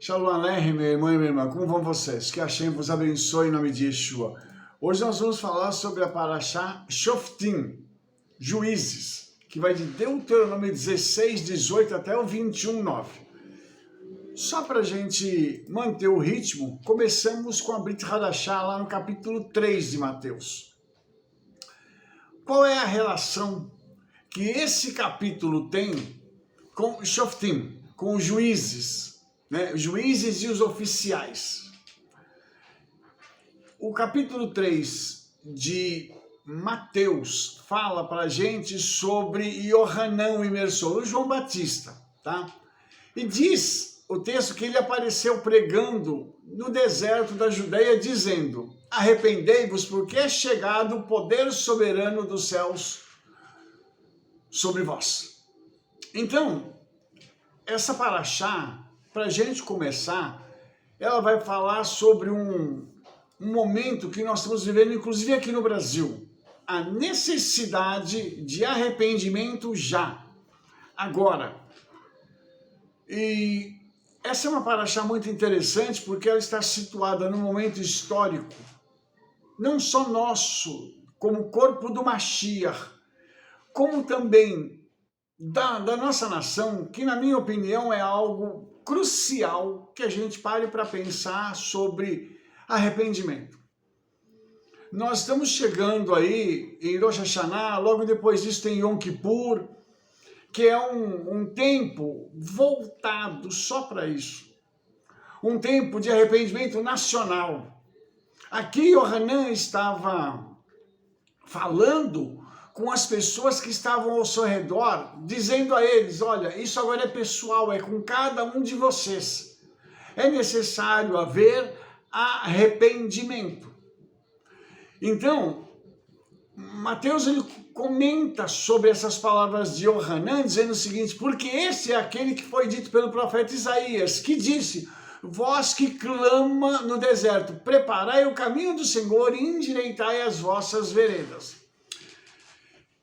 Shalom Aleichem, meu irmão e minha irmã, como vão vocês? Que Hashem vos abençoe em nome de Yeshua. Hoje nós vamos falar sobre a Parashá Shoftim, Juízes, que vai de Deuteronômio 16, 18 até o 21, 9. Só para a gente manter o ritmo, começamos com a Brit Hadashá lá no capítulo 3 de Mateus. Qual é a relação que esse capítulo tem com Shoftim, com os juízes? Os juízes e os oficiais. O capítulo 3 de Mateus fala para a gente sobre Yohanan, o imersor, o João Batista, tá? E diz o texto que ele apareceu pregando no deserto da Judeia, dizendo: arrependei-vos, porque é chegado o poder soberano dos céus sobre vós. Então, essa parashá, para a gente começar, ela vai falar sobre um momento que nós estamos vivendo, inclusive aqui no Brasil. A necessidade de arrependimento já, agora. E essa é uma parashá muito interessante porque ela está situada num momento histórico, não só nosso, como corpo do Mashiach, como também da nossa nação, que na minha opinião é algo crucial que a gente pare para pensar sobre arrependimento. Nós estamos chegando aí em Rosh Hashanah, logo depois disso tem Yom Kippur, que é um tempo voltado só para isso. Um tempo de arrependimento nacional. Aqui Yohanan estava falando com as pessoas que estavam ao seu redor, dizendo a eles: olha, isso agora é pessoal, é com cada um de vocês. É necessário haver arrependimento. Então, Mateus ele comenta sobre essas palavras de Yohanan, dizendo o seguinte: porque esse é aquele que foi dito pelo profeta Isaías, que disse: vós que clama no deserto, preparai o caminho do Senhor e endireitai as vossas veredas.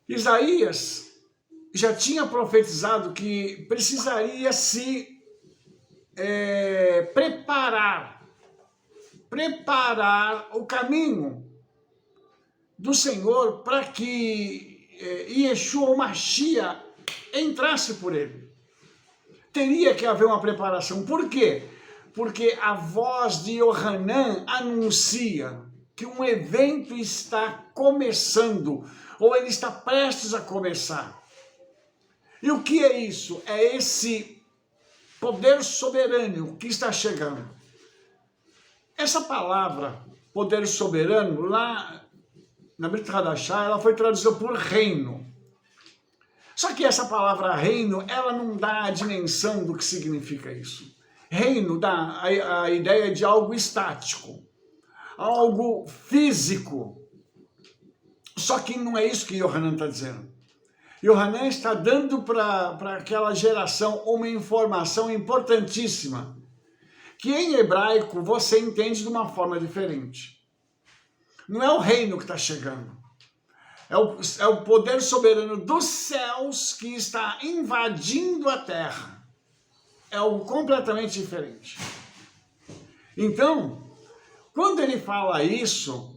Isaías já tinha profetizado que precisaria se preparar o caminho do Senhor para que Yeshua, o Mashiach, entrasse por ele. Teria que haver uma preparação. Por quê? Porque a voz de Yohanan anuncia que um evento está começando, ou ele está prestes a começar. E o que é isso? É esse poder soberano que está chegando. Essa palavra, poder soberano, lá na Brit Hadashá, ela foi traduzida por reino. Só que essa palavra reino, ela não dá a dimensão do que significa isso. Reino dá a ideia de algo estático, algo físico. Só que não é isso que Yohanan está dizendo. Yohanan está dando para aquela geração uma informação importantíssima, que em hebraico você entende de uma forma diferente. Não é o reino que está chegando. É o poder soberano dos céus que está invadindo a terra. É algo completamente diferente. Então, quando ele fala isso,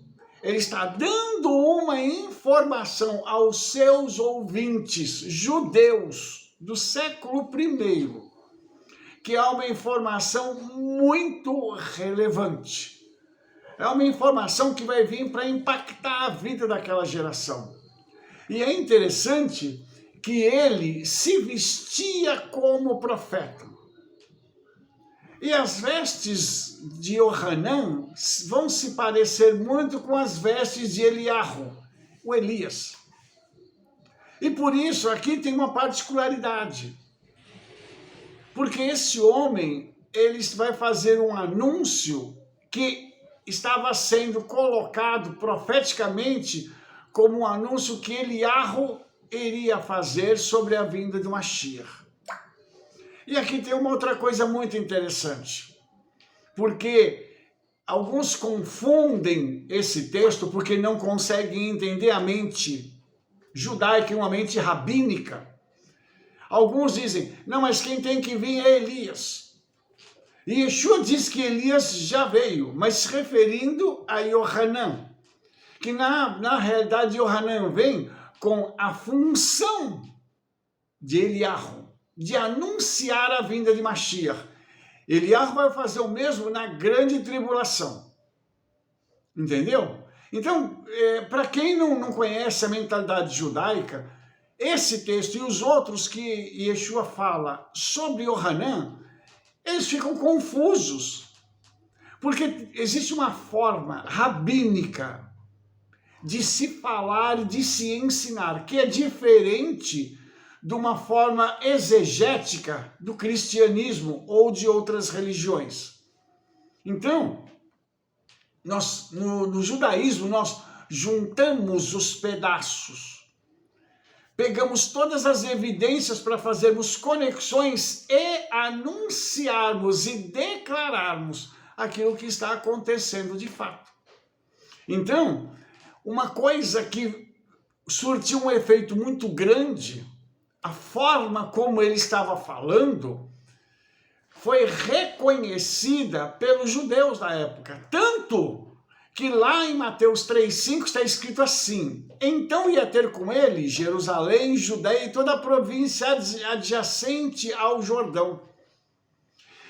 ele está dando uma informação aos seus ouvintes judeus do século I, que é uma informação muito relevante. É uma informação que vai vir para impactar a vida daquela geração. E é interessante que ele se vestia como profeta. E as vestes de Yohanan vão se parecer muito com as vestes de Eliarro, o Elias. E por isso aqui tem uma particularidade. Porque esse homem, ele vai fazer um anúncio que estava sendo colocado profeticamente como um anúncio que Eliarro iria fazer sobre a vinda do Mashiach. E aqui tem uma outra coisa muito interessante, porque alguns confundem esse texto porque não conseguem entender a mente judaica e uma mente rabínica. Alguns dizem, não, mas quem tem que vir é Elias. E Yeshua diz que Elias já veio, mas se referindo a Yohanan, que na realidade Yohanan vem com a função de Eliarro, de anunciar a vinda de Mashiach. Eliarro vai fazer o mesmo na grande tribulação. Entendeu? Então, para quem não conhece a mentalidade judaica, esse texto e os outros que Yeshua fala sobre Yohanan, eles ficam confusos. Porque existe uma forma rabínica de se falar e de se ensinar, que é diferente de uma forma exegética do cristianismo ou de outras religiões. Então, nós, no judaísmo, nós juntamos os pedaços, pegamos todas as evidências para fazermos conexões e anunciarmos e declararmos aquilo que está acontecendo de fato. Então, uma coisa que surtiu um efeito muito grande, a forma como ele estava falando, foi reconhecida pelos judeus da época. Tanto que lá em Mateus 3,5 está escrito assim: então ia ter com ele Jerusalém, Judeia e toda a província adjacente ao Jordão.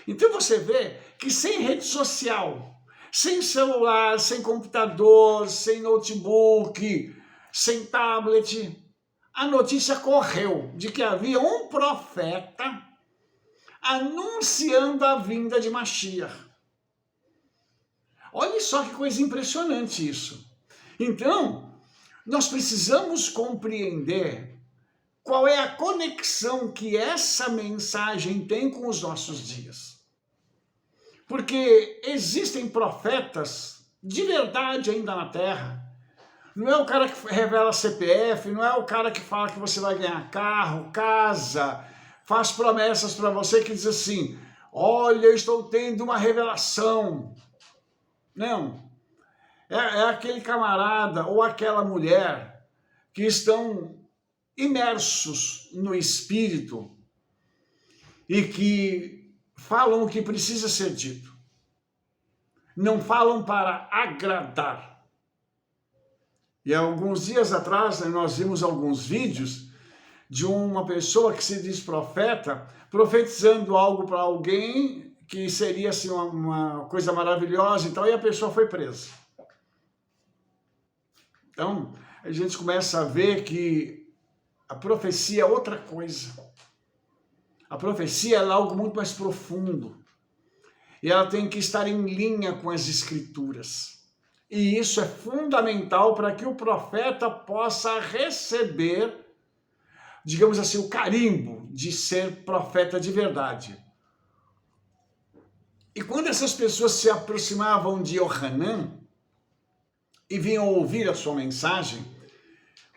Então você vê que sem rede social, sem celular, sem computador, sem notebook, sem tablet, a notícia correu de que havia um profeta anunciando a vinda de Mashiach. Olha só que coisa impressionante isso. Então, nós precisamos compreender qual é a conexão que essa mensagem tem com os nossos dias. Porque existem profetas de verdade ainda na Terra. Não é o cara que revela CPF, não é o cara que fala que você vai ganhar carro, casa, faz promessas para você que diz assim, olha, eu estou tendo uma revelação. Não. É aquele camarada ou aquela mulher que estão imersos no Espírito e que falam o que precisa ser dito. Não falam para agradar. E alguns dias atrás, nós vimos alguns vídeos de uma pessoa que se diz profeta, profetizando algo para alguém que seria assim, uma coisa maravilhosa e tal, e a pessoa foi presa. Então, a gente começa a ver que a profecia é outra coisa. A profecia é algo muito mais profundo. E ela tem que estar em linha com as Escrituras. E isso é fundamental para que o profeta possa receber, digamos assim, o carimbo de ser profeta de verdade. E quando essas pessoas se aproximavam de Yohanan e vinham ouvir a sua mensagem,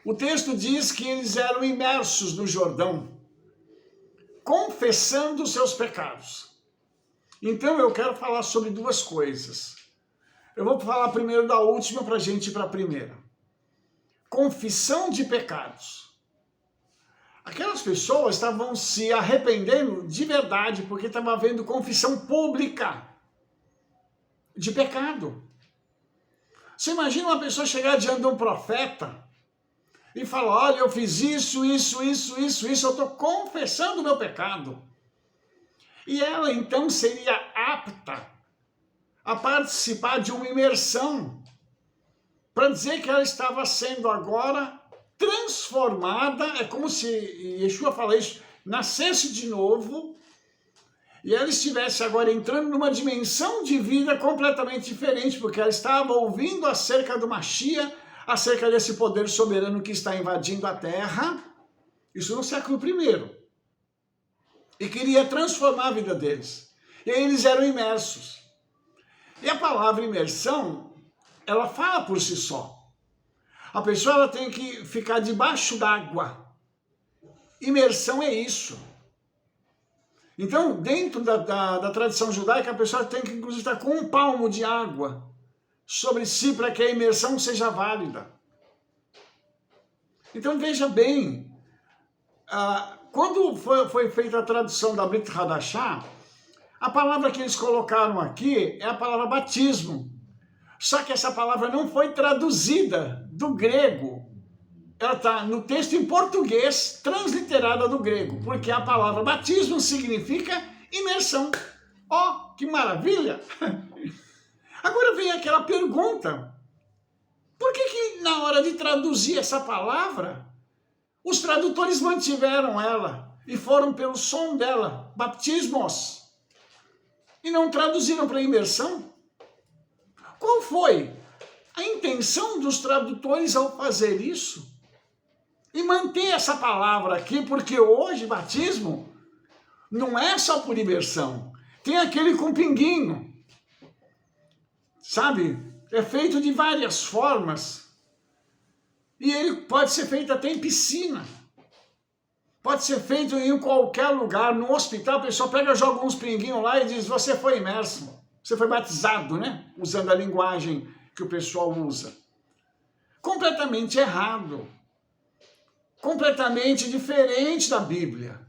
o texto diz que eles eram imersos no Jordão, confessando os seus pecados. Então eu quero falar sobre duas coisas. Eu vou falar primeiro da última para a gente ir para a primeira. Confissão de pecados. Aquelas pessoas estavam se arrependendo de verdade, porque estava havendo confissão pública de pecado. Você imagina uma pessoa chegar diante de um profeta e falar, olha, eu fiz isso, eu estou confessando o meu pecado. E ela então seria apta a participar de uma imersão para dizer que ela estava sendo agora transformada, é como se Yeshua fala isso, nascesse de novo e ela estivesse agora entrando numa dimensão de vida completamente diferente, porque ela estava ouvindo acerca do Mashiach, acerca desse poder soberano que está invadindo a terra, isso no século I, e queria transformar a vida deles. E aí eles eram imersos. E a palavra imersão, ela fala por si só. A pessoa ela tem que ficar debaixo d'água. Imersão é isso. Então, dentro da tradição judaica, a pessoa tem que, inclusive, estar com um palmo de água sobre si para que a imersão seja válida. Então, veja bem, quando foi feita a tradução da Brit Hadashah, a palavra que eles colocaram aqui é a palavra batismo. Só que essa palavra não foi traduzida do grego. Ela está no texto em português, transliterada do grego, porque a palavra batismo significa imersão. Ó, que maravilha! Agora vem aquela pergunta: por que na hora de traduzir essa palavra, os tradutores mantiveram ela e foram pelo som dela, baptismos, e não traduziram para imersão? Qual foi a intenção dos tradutores ao fazer isso? E manter essa palavra aqui, porque hoje batismo não é só por imersão. Tem aquele com pinguinho, sabe? É feito de várias formas. E ele pode ser feito até em piscina. Pode ser feito em qualquer lugar. No hospital, a pessoa pega, joga uns pinguinhos lá e diz: você foi imerso. Você foi batizado, né? Usando a linguagem que o pessoal usa. Completamente errado. Completamente diferente da Bíblia.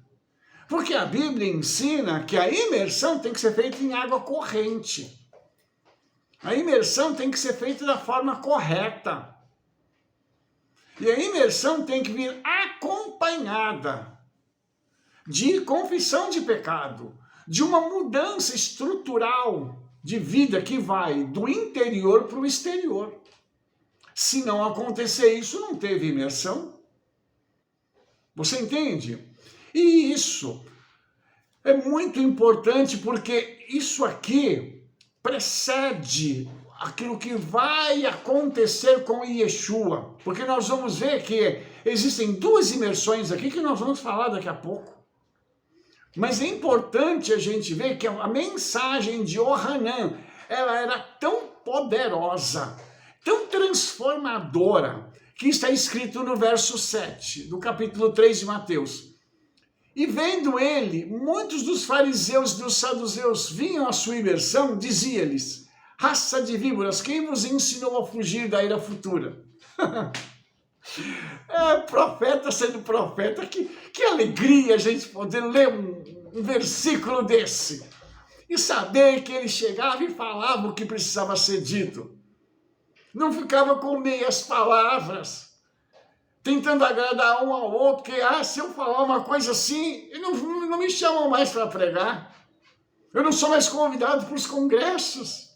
Porque a Bíblia ensina que a imersão tem que ser feita em água corrente. A imersão tem que ser feita da forma correta. E a imersão tem que vir acompanhada de confissão de pecado, de uma mudança estrutural de vida que vai do interior para o exterior. Se não acontecer isso, não teve imersão. Você entende? E isso é muito importante, porque isso aqui precede aquilo que vai acontecer com Yeshua. Porque nós vamos ver que existem duas imersões aqui que nós vamos falar daqui a pouco. Mas é importante a gente ver que a mensagem de Yohanan, ela era tão poderosa, tão transformadora, que está escrito no verso 7, do capítulo 3 de Mateus. E vendo ele, muitos dos fariseus e dos saduceus vinham à sua imersão, dizia-lhes: raça de víboras, quem vos ensinou a fugir da ira futura? Profeta sendo profeta, que alegria a gente poder ler um versículo desse e saber que ele chegava e falava o que precisava ser dito. Não ficava com meias palavras, tentando agradar um ao outro, que se eu falar uma coisa assim, não me chamam mais para pregar. Eu não sou mais convidado para os congressos.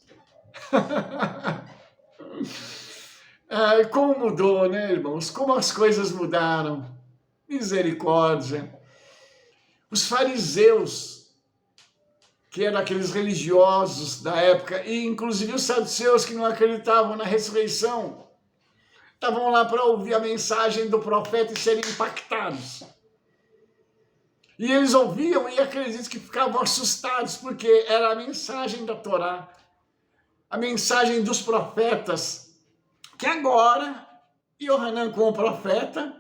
Como mudou, né, irmãos? Como as coisas mudaram. Misericórdia. Os fariseus, que eram aqueles religiosos da época, e inclusive os saduceus que não acreditavam na ressurreição, estavam lá para ouvir a mensagem do profeta e serem impactados. E eles ouviam e acredito que ficavam assustados, porque era a mensagem da Torá, a mensagem dos profetas, que agora Yohanan, como profeta,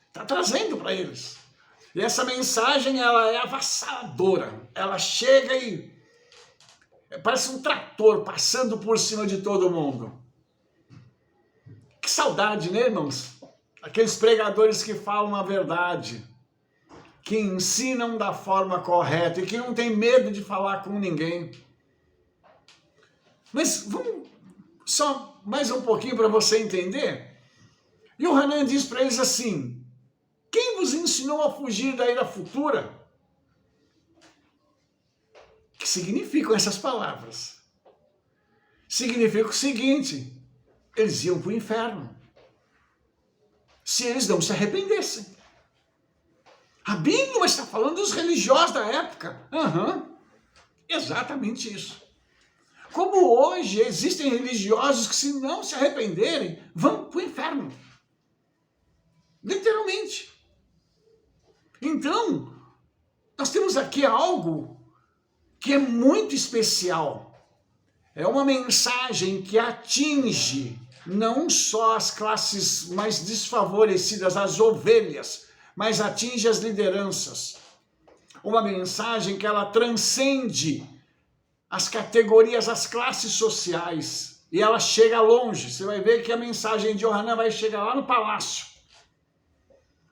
está trazendo para eles. E essa mensagem, ela é avassaladora. Ela chega e parece um trator passando por cima de todo mundo. Que saudade, né, irmãos? Aqueles pregadores que falam a verdade, que ensinam da forma correta e que não tem medo de falar com ninguém. Mas vamos só mais um pouquinho para você entender. Yohanan diz para eles assim: quem vos ensinou a fugir da ira futura? O que significam essas palavras? Significa o seguinte: eles iam para o inferno se eles não se arrependessem. A Bíblia está falando dos religiosos da época. Exatamente isso. Como hoje existem religiosos que, se não se arrependerem, vão para o inferno. Literalmente. Então, nós temos aqui algo que é muito especial. É uma mensagem que atinge não só as classes mais desfavorecidas, as ovelhas, mas atinge as lideranças. Uma mensagem que ela transcende as categorias, as classes sociais, e ela chega longe. Você vai ver que a mensagem de Yohanan vai chegar lá no palácio.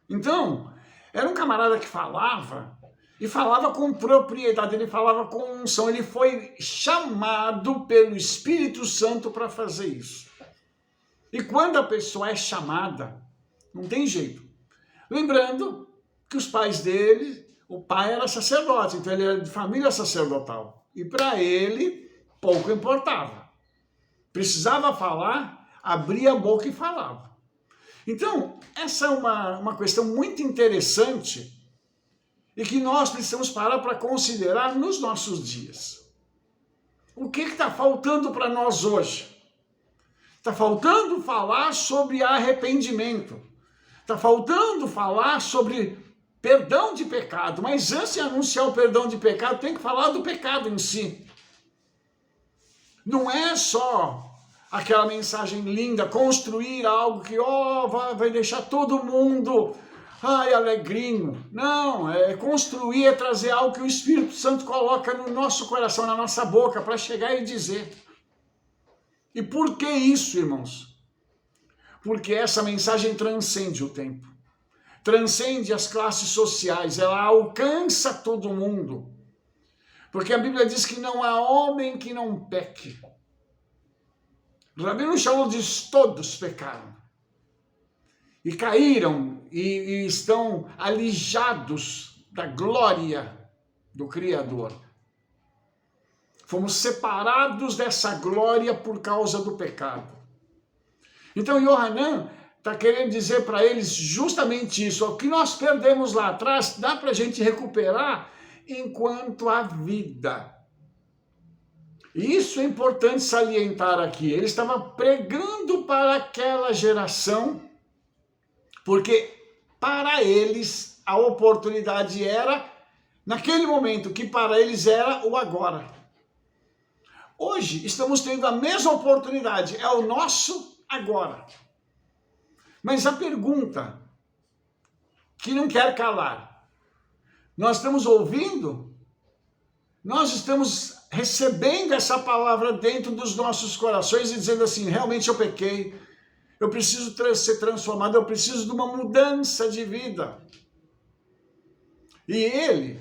Então, Era um camarada que falava, e falava com propriedade, ele falava com unção, ele foi chamado pelo Espírito Santo para fazer isso. E quando a pessoa é chamada, não tem jeito. Lembrando que os pais dele, o pai era sacerdote, então ele era de família sacerdotal. E para ele, pouco importava. Precisava falar, abria a boca e falava. Então, essa é uma questão muito interessante e que nós precisamos parar para considerar nos nossos dias. O que está faltando para nós hoje? Está faltando falar sobre arrependimento. Está faltando falar sobre perdão de pecado. Mas antes de anunciar o perdão de pecado, tem que falar do pecado em si. Não é só aquela mensagem linda, construir algo que vai deixar todo mundo alegrinho. Não, é construir, é trazer algo que o Espírito Santo coloca no nosso coração, na nossa boca, para chegar e dizer. E por que isso, irmãos? Porque essa mensagem transcende o tempo, transcende as classes sociais, ela alcança todo mundo. Porque a Bíblia diz que não há homem que não peque. Rabino Shaul diz: todos pecaram e caíram e estão alijados da glória do Criador. Fomos separados dessa glória por causa do pecado. Então Yohanan está querendo dizer para eles justamente isso. O que nós perdemos lá atrás, dá para a gente recuperar enquanto há vida. E isso é importante salientar aqui. Ele estava pregando para aquela geração, porque para eles a oportunidade era, naquele momento, que para eles era o agora. Hoje estamos tendo a mesma oportunidade, é o nosso agora. Mas a pergunta que não quer calar, nós estamos ouvindo? Nós estamos recebendo essa palavra dentro dos nossos corações e dizendo assim: realmente eu pequei, eu preciso ser transformado, eu preciso de uma mudança de vida. E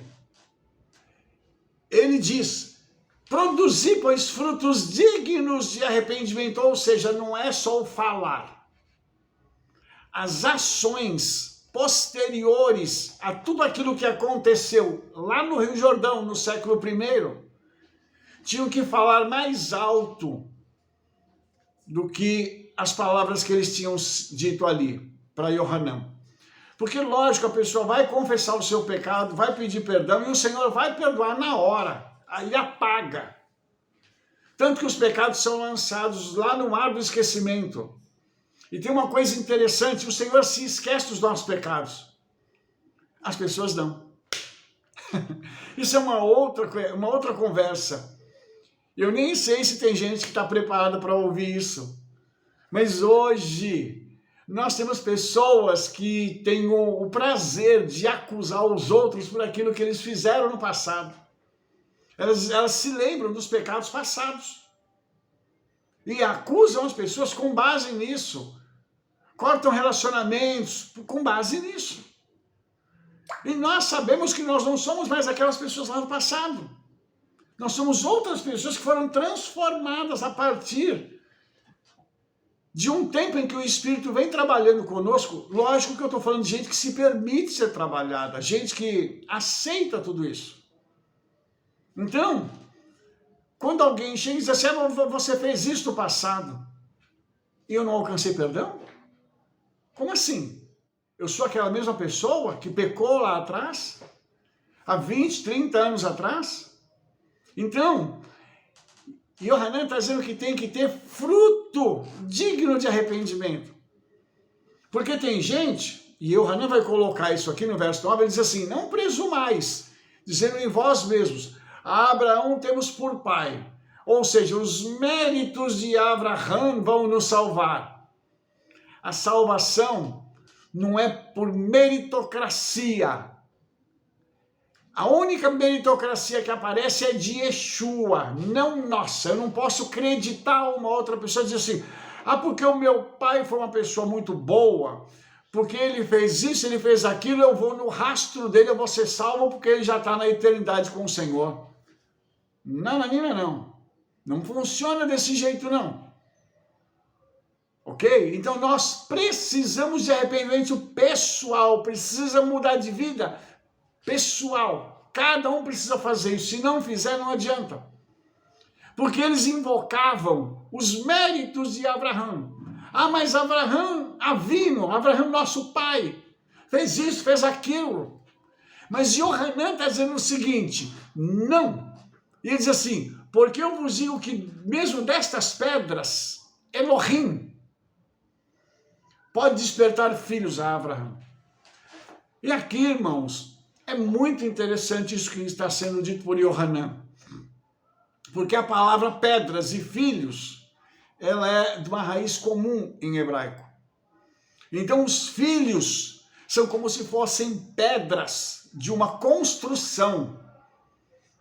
ele diz: produzir, pois, frutos dignos de arrependimento, ou seja, não é só o falar. As ações posteriores a tudo aquilo que aconteceu lá no Rio Jordão, no século I, tinham que falar mais alto do que as palavras que eles tinham dito ali para Yohanan. Porque, lógico, a pessoa vai confessar o seu pecado, vai pedir perdão e o Senhor vai perdoar na hora, aí apaga. Tanto que os pecados são lançados lá no mar do esquecimento. E tem uma coisa interessante, o Senhor se esquece dos nossos pecados. As pessoas não. Isso é uma outra conversa. Eu nem sei se tem gente que está preparada para ouvir isso. Mas hoje nós temos pessoas que têm o prazer de acusar os outros por aquilo que eles fizeram no passado. Elas se lembram dos pecados passados. E acusam as pessoas com base nisso. Cortam relacionamentos com base nisso. E nós sabemos que nós não somos mais aquelas pessoas lá do passado. Nós somos outras pessoas que foram transformadas a partir de um tempo em que o Espírito vem trabalhando conosco. Lógico que eu estou falando de gente que se permite ser trabalhada, gente que aceita tudo isso. Então, quando alguém chega e diz assim: você fez isso no passado e eu não alcancei perdão? Como assim? Eu sou aquela mesma pessoa que pecou lá atrás? Há 20, 30 anos atrás? Então, Yohanan está dizendo que tem que ter fruto digno de arrependimento. Porque tem gente, e Yohanan vai colocar isso aqui no verso 9, ele diz assim: não presumais, dizendo em vós mesmos: a Abraão temos por pai. Ou seja, os méritos de Abraão vão nos salvar. A salvação não é por meritocracia. A única meritocracia que aparece é de Yeshua, não nossa. Eu não posso acreditar uma outra pessoa e dizer assim: porque o meu pai foi uma pessoa muito boa, porque ele fez isso, ele fez aquilo, eu vou no rastro dele, eu vou ser salvo porque ele já está na eternidade com o Senhor. Não, Nanina, não. Não funciona desse jeito, não. Ok? Então nós precisamos de arrependimento pessoal, precisa mudar de vida pessoal. Cada um precisa fazer isso, se não fizer não adianta. Porque eles invocavam os méritos de Abraão. Ah, mas Abraão, Avino, Abraão nosso pai, fez isso, fez aquilo. Mas Yohanan está dizendo o seguinte, não. E ele diz assim, porque eu vos digo que mesmo destas pedras, Elohim pode despertar filhos a Abraão. E aqui, irmãos, é muito interessante isso que está sendo dito por Yohanan. Porque a palavra pedras e filhos, ela é de uma raiz comum em hebraico. Então os filhos são como se fossem pedras de uma construção.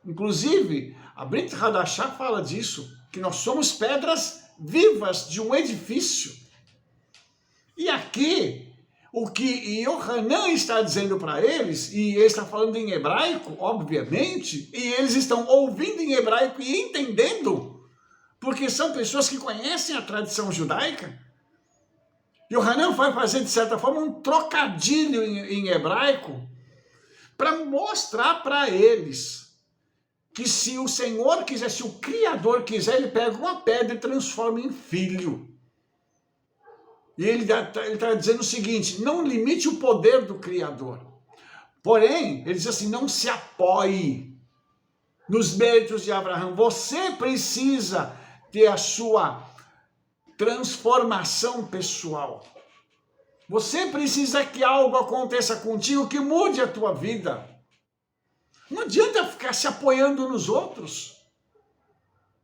Inclusive, a Brit Hadashah fala disso, que nós somos pedras vivas de um edifício. E aqui, o que Yohanan está dizendo para eles, e ele está falando em hebraico, obviamente, e eles estão ouvindo em hebraico e entendendo, porque são pessoas que conhecem a tradição judaica. Yohanan vai fazer, de certa forma, um trocadilho em hebraico para mostrar para eles que se o Senhor quiser, se o Criador quiser, ele pega uma pedra e transforma em filho. E ele está dizendo o seguinte, não limite o poder do Criador. Porém, ele diz assim, não se apoie nos méritos de Abraão. Você precisa ter a sua transformação pessoal. Você precisa que algo aconteça contigo que mude a tua vida. Não adianta ficar se apoiando nos outros.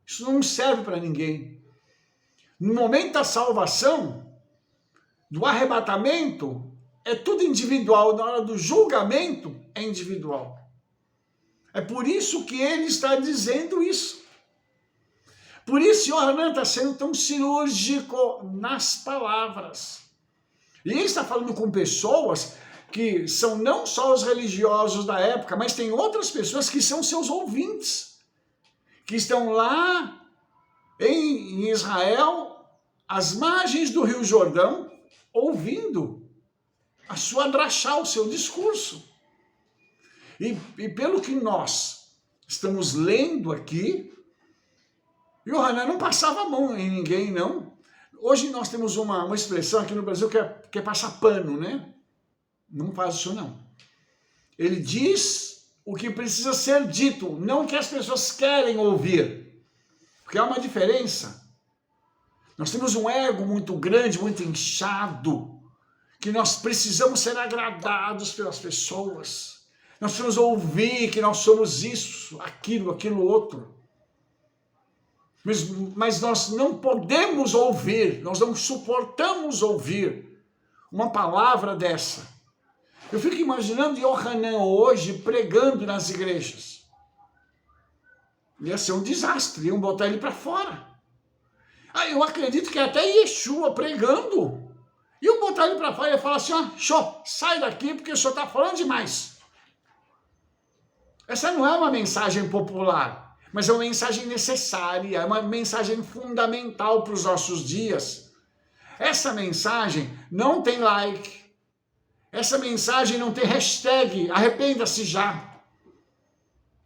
Isso não serve para ninguém. No momento da salvação, do arrebatamento, é tudo individual. Na hora do julgamento, é individual. É por isso que ele está dizendo isso. Por isso, Yohanan está sendo tão cirúrgico nas palavras. E ele está falando com pessoas que são não só os religiosos da época, mas tem outras pessoas que são seus ouvintes, que estão lá em Israel, às margens do Rio Jordão, ouvindo a sua drachá, o seu discurso. E pelo que nós estamos lendo aqui, Yohanan não passava a mão em ninguém, não. Hoje nós temos uma expressão aqui no Brasil que é passar pano, né? Não faz isso, não. Ele diz o que precisa ser dito, não o que as pessoas querem ouvir. Porque há uma diferença. Nós temos um ego muito grande, muito inchado, que nós precisamos ser agradados pelas pessoas. Nós precisamos ouvir que nós somos isso, aquilo outro. Mas nós não podemos ouvir, nós não suportamos ouvir uma palavra dessa. Eu fico imaginando Yohanan hoje pregando nas igrejas. Ia ser um desastre, iam botar ele para fora. Eu acredito que até Yeshua pregando, iam botar ele para fora e ia falar assim, ó, sai daqui porque o senhor está falando demais. Essa não é uma mensagem popular, mas é uma mensagem necessária, é uma mensagem fundamental para os nossos dias. Essa mensagem não tem like, essa mensagem não tem hashtag, arrependa-se já.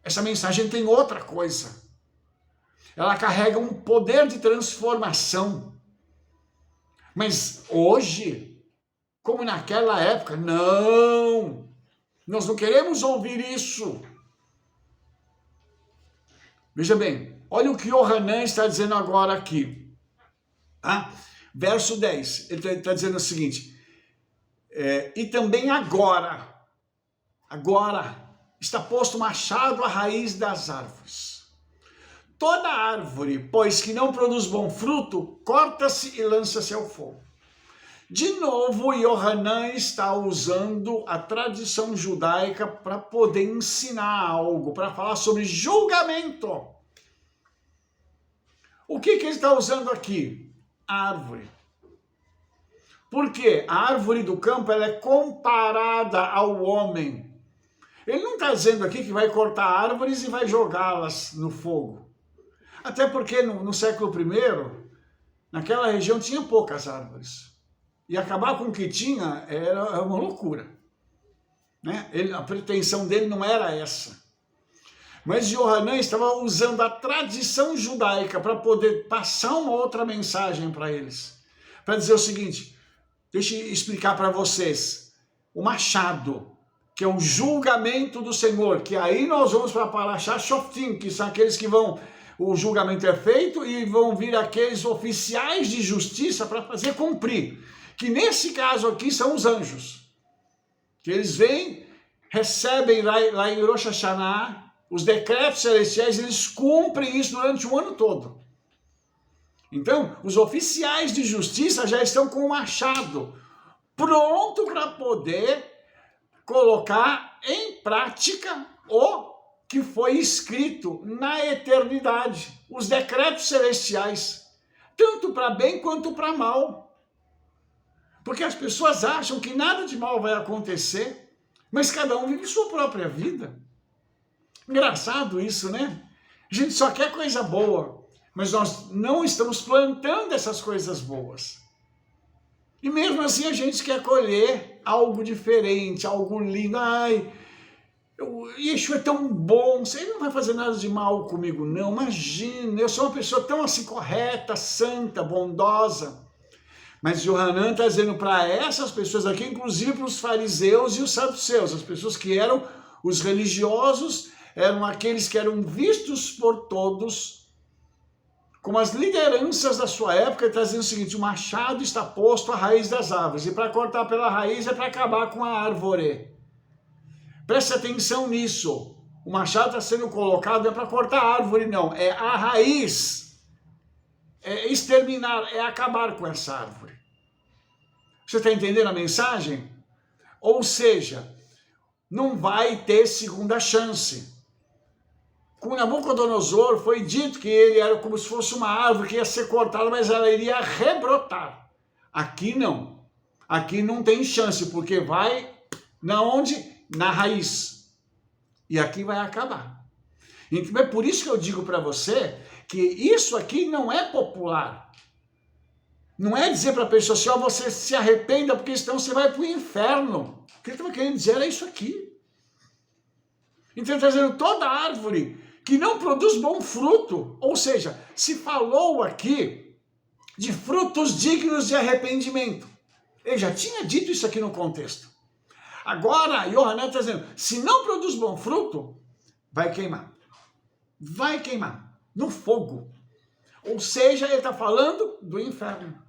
Essa mensagem tem outra coisa. Ela carrega um poder de transformação. Mas hoje, como naquela época, não. Nós não queremos ouvir isso. Veja bem, olha o que Yohanan está dizendo agora aqui. Tá? Verso 10, ele está dizendo o seguinte, e também agora está posto machado à raiz das árvores. Toda árvore, pois que não produz bom fruto, corta-se e lança-se ao fogo. De novo, Yohanan está usando a tradição judaica para poder ensinar algo, para falar sobre julgamento. O que ele está usando aqui? Árvore. Porque a árvore do campo ela é comparada ao homem. Ele não está dizendo aqui que vai cortar árvores e vai jogá-las no fogo. Até porque no século I, naquela região tinha poucas árvores. E acabar com o que tinha era uma loucura. Né? A pretensão dele não era essa. Mas Yohanan estava usando a tradição judaica para poder passar uma outra mensagem para eles. Para dizer o seguinte, deixa eu explicar para vocês. O machado, que é o julgamento do Senhor, que aí nós vamos para Parashá Shoftim, que são aqueles que vão, o julgamento é feito e vão vir aqueles oficiais de justiça para fazer cumprir. Que nesse caso aqui são os anjos. Que eles vêm, recebem lá em Rosh Hashanah, os decretos celestiais, eles cumprem isso durante o ano todo. Então, os oficiais de justiça já estão com o machado pronto para poder colocar em prática o que foi escrito na eternidade, os decretos celestiais, tanto para bem quanto para mal. Porque as pessoas acham que nada de mal vai acontecer, mas cada um vive sua própria vida. Engraçado isso, né? A gente só quer coisa boa, mas nós não estamos plantando essas coisas boas. E mesmo assim a gente quer colher algo diferente, algo lindo. Ai, Yeshua é tão bom, ele não vai fazer nada de mal comigo, não. Imagina, eu sou uma pessoa tão assim correta, santa, bondosa. Mas Yohanan está dizendo para essas pessoas aqui, inclusive para os fariseus e os saduceus, as pessoas que eram os religiosos, eram aqueles que eram vistos por todos como as lideranças da sua época. Ele está dizendo o seguinte, o machado está posto à raiz das árvores, e para cortar pela raiz é para acabar com a árvore. Preste atenção nisso, o machado está sendo colocado não é para cortar a árvore, não, é a raiz, é exterminar, é acabar com essa árvore. Você está entendendo a mensagem? Ou seja, não vai ter segunda chance. Com Nabucodonosor foi dito que ele era como se fosse uma árvore que ia ser cortada, mas ela iria rebrotar. Aqui não. Aqui não tem chance, porque vai na onde? Na raiz. E aqui vai acabar. Então é por isso que eu digo para você que isso aqui não é popular. Não é dizer para a pessoa assim, ó, você se arrependa, porque senão você vai para o inferno. O que ele estava querendo dizer era isso aqui. Então ele está dizendo, toda árvore que não produz bom fruto, ou seja, se falou aqui de frutos dignos de arrependimento. Ele já tinha dito isso aqui no contexto. Agora, Yohanan está dizendo, se não produz bom fruto, vai queimar. Vai queimar no fogo. Ou seja, ele está falando do inferno.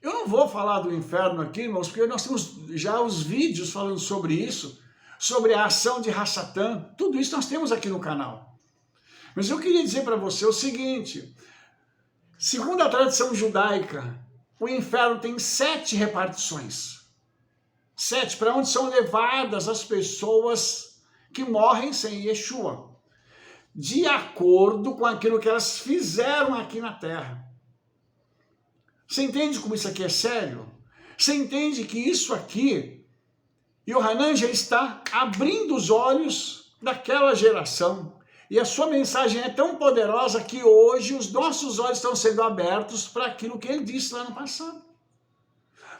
Eu não vou falar do inferno aqui, irmãos, porque nós temos já os vídeos falando sobre isso, sobre a ação de Hassatan, tudo isso nós temos aqui no canal. Mas eu queria dizer para você o seguinte, segundo a tradição judaica, o inferno tem 7 repartições. 7, para onde são levadas as pessoas que morrem sem Yeshua, de acordo com aquilo que elas fizeram aqui na terra. Você entende como isso aqui é sério? Você entende que isso aqui, Yohanan já está abrindo os olhos daquela geração. E a sua mensagem é tão poderosa que hoje os nossos olhos estão sendo abertos para aquilo que ele disse lá no passado.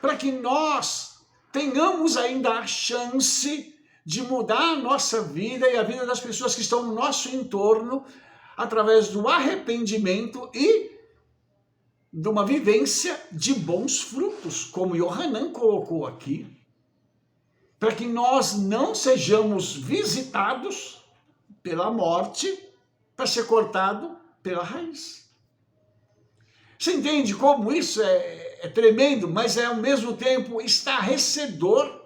Para que nós tenhamos ainda a chance de mudar a nossa vida e a vida das pessoas que estão no nosso entorno através do arrependimento e de uma vivência de bons frutos, como Yohanan colocou aqui, para que nós não sejamos visitados pela morte para ser cortado pela raiz. Você entende como isso é tremendo, mas é ao mesmo tempo estarrecedor,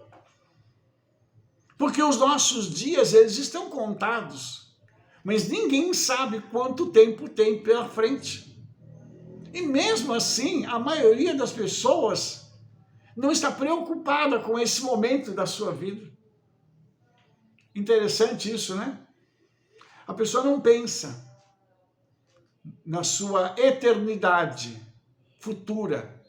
porque os nossos dias eles estão contados, mas ninguém sabe quanto tempo tem pela frente. E mesmo assim, a maioria das pessoas não está preocupada com esse momento da sua vida. Interessante isso, né? A pessoa não pensa na sua eternidade futura.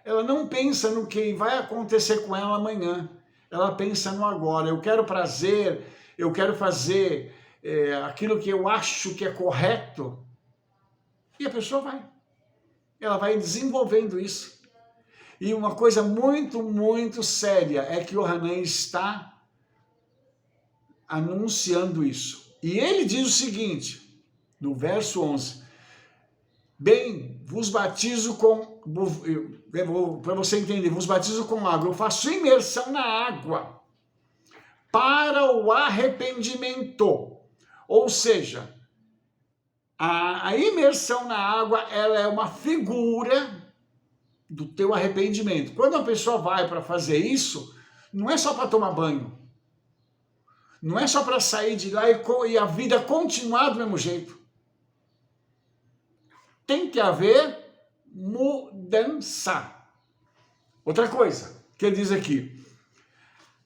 ela não pensa no que vai acontecer com ela amanhã. Ela pensa no agora. Eu quero prazer, eu quero fazer aquilo que eu acho que é correto. E a pessoa vai. Ela vai desenvolvendo isso. E uma coisa muito, muito séria é que o Hanan está anunciando isso. E ele diz o seguinte, no verso 11, bem, vos batizo com, para você entender, vos batizo com água, eu faço imersão na água para o arrependimento. Ou seja, a imersão na água, ela é uma figura do teu arrependimento. Quando uma pessoa vai para fazer isso, não é só para tomar banho. Não é só para sair de lá e a vida continuar do mesmo jeito. Tem que haver mudança. Outra coisa que ele diz aqui.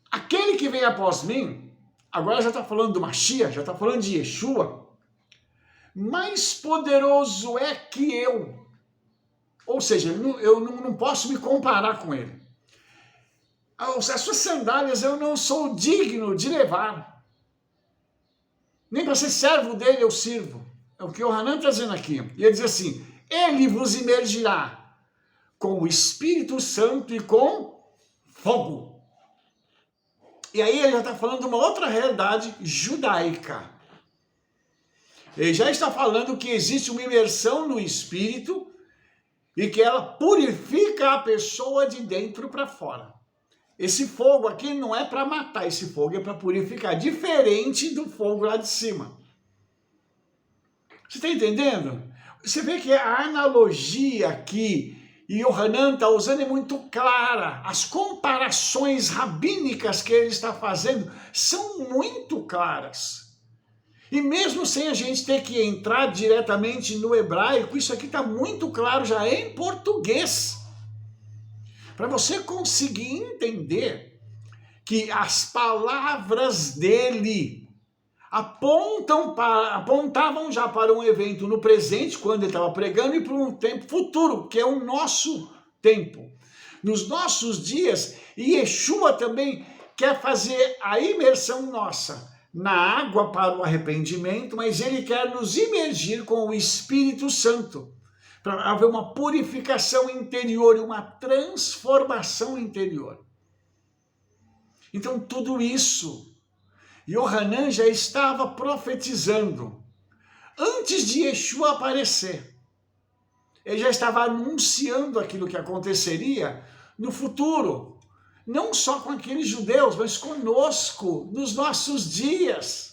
Aquele que vem após mim, agora já está falando do Mashiach, já está falando de Yeshua, mais poderoso é que eu. Ou seja, eu não posso me comparar com ele. As suas sandálias eu não sou digno de levar. Nem para ser servo dele eu sirvo. É o que o Hanan está dizendo aqui. E ele diz assim, ele vos imergirá com o Espírito Santo e com fogo. E aí ele já está falando de uma outra realidade judaica. Ele já está falando que existe uma imersão no Espírito e que ela purifica a pessoa de dentro para fora. Esse fogo aqui não é para matar, esse fogo é para purificar, diferente do fogo lá de cima. Você está entendendo? Você vê que a analogia aqui, e o Hanan está usando, é muito clara. As comparações rabínicas que ele está fazendo são muito claras. E mesmo sem a gente ter que entrar diretamente no hebraico, isso aqui está muito claro já em português. Para você conseguir entender que as palavras dele apontavam já para um evento no presente, quando ele estava pregando, e para um tempo futuro, que é o nosso tempo. Nos nossos dias, Yeshua também quer fazer a imersão nossa na água para o arrependimento, mas ele quer nos imergir com o Espírito Santo, para haver uma purificação interior e uma transformação interior. Então tudo isso, Yohanan já estava profetizando, antes de Yeshua aparecer. Ele já estava anunciando aquilo que aconteceria no futuro, não só com aqueles judeus, mas conosco, nos nossos dias.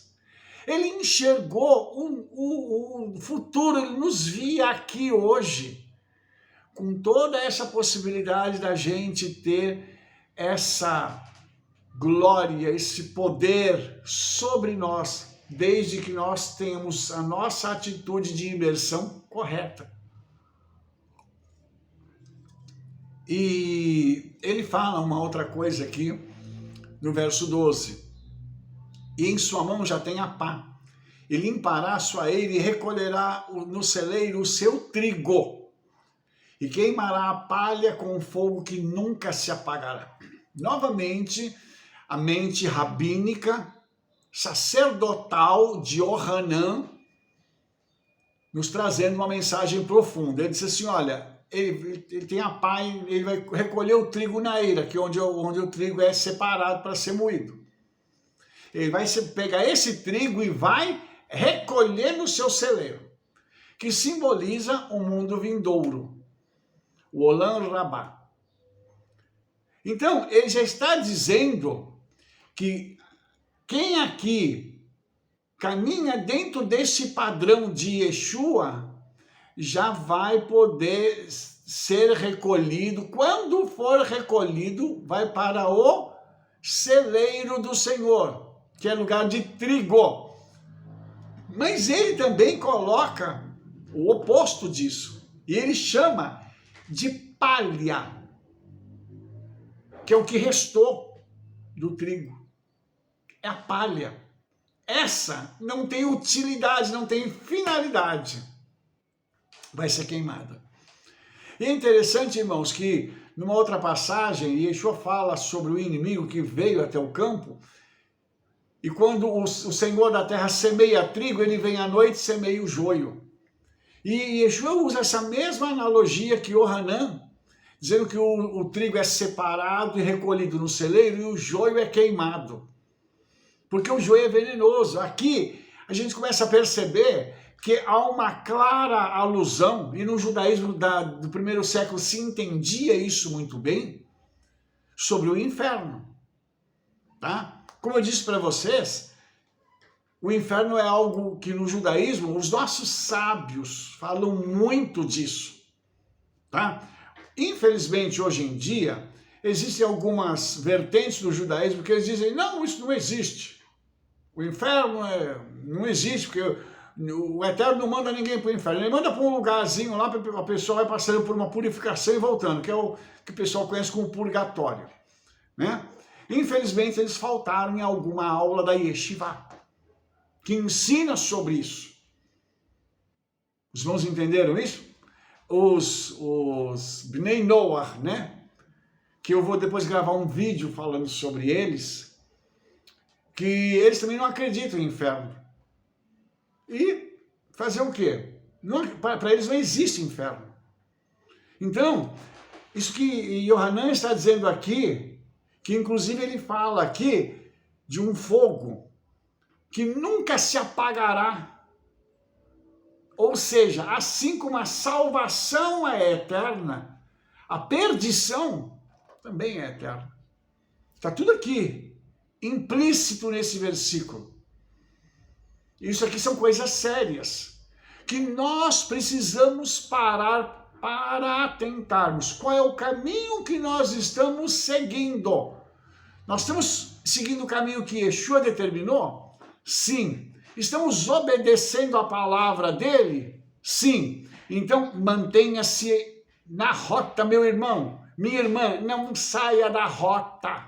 Ele enxergou o futuro, ele nos via aqui hoje, com toda essa possibilidade da gente ter essa glória, esse poder sobre nós, desde que nós tenhamos a nossa atitude de imersão correta. E ele fala uma outra coisa aqui, no verso 12. E em sua mão já tem a pá, e limpará a sua eira e recolherá no celeiro o seu trigo, e queimará a palha com um fogo que nunca se apagará. Novamente, a mente rabínica, sacerdotal de Yohanan, nos trazendo uma mensagem profunda. Ele disse assim, olha, ele tem a pá, ele vai recolher o trigo na eira, que é onde o trigo é separado para ser moído. Ele vai pegar esse trigo e vai recolher no seu celeiro, que simboliza o mundo vindouro, o Olam Rabá. Então, ele já está dizendo que quem aqui caminha dentro desse padrão de Yeshua já vai poder ser recolhido. Quando for recolhido, vai para o celeiro do Senhor, que é lugar de trigo. Mas ele também coloca o oposto disso, e ele chama de palha, que é o que restou do trigo. É a palha. Essa não tem utilidade, não tem finalidade. Vai ser queimada. E é interessante, irmãos, que Numa outra passagem, Yeshua fala sobre o inimigo que veio até o campo, e quando o Senhor da terra semeia trigo, ele vem à noite e semeia o joio. E Yeshua usa essa mesma analogia que Yohanan, dizendo que o trigo é separado e recolhido no celeiro e o joio é queimado. Porque o joio é venenoso. Aqui a gente começa a perceber que há uma clara alusão, e no judaísmo do primeiro século se entendia isso muito bem, sobre o inferno. Tá? Como eu disse para vocês, o inferno é algo que no judaísmo os nossos sábios falam muito disso. Tá? Infelizmente, hoje em dia, existem algumas vertentes do judaísmo que eles dizem, não, isso não existe. O inferno não existe, porque o Eterno não manda ninguém para o inferno. Ele manda para um lugarzinho lá, a pessoa vai passando por uma purificação e voltando, que é o que o pessoal conhece como purgatório. Né? Infelizmente, eles faltaram em alguma aula da Yeshiva, que ensina sobre isso. Os irmãos entenderam isso? Os Bnei Noah, né? Que eu vou depois gravar um vídeo falando sobre eles, que eles também não acreditam em inferno. E fazer o quê? Para eles não existe inferno. Então, isso que Yohanan está dizendo aqui, que inclusive ele fala aqui de um fogo que nunca se apagará. Ou seja, assim como a salvação é eterna, a perdição também é eterna. Está tudo aqui, implícito nesse versículo. Isso aqui são coisas sérias, que nós precisamos parar para atentarmos. Qual é o caminho que nós estamos seguindo? Nós estamos seguindo o caminho que Yeshua determinou? Sim. Estamos obedecendo a palavra dele? Sim. Então, mantenha-se na rota, meu irmão. Minha irmã, não saia da rota.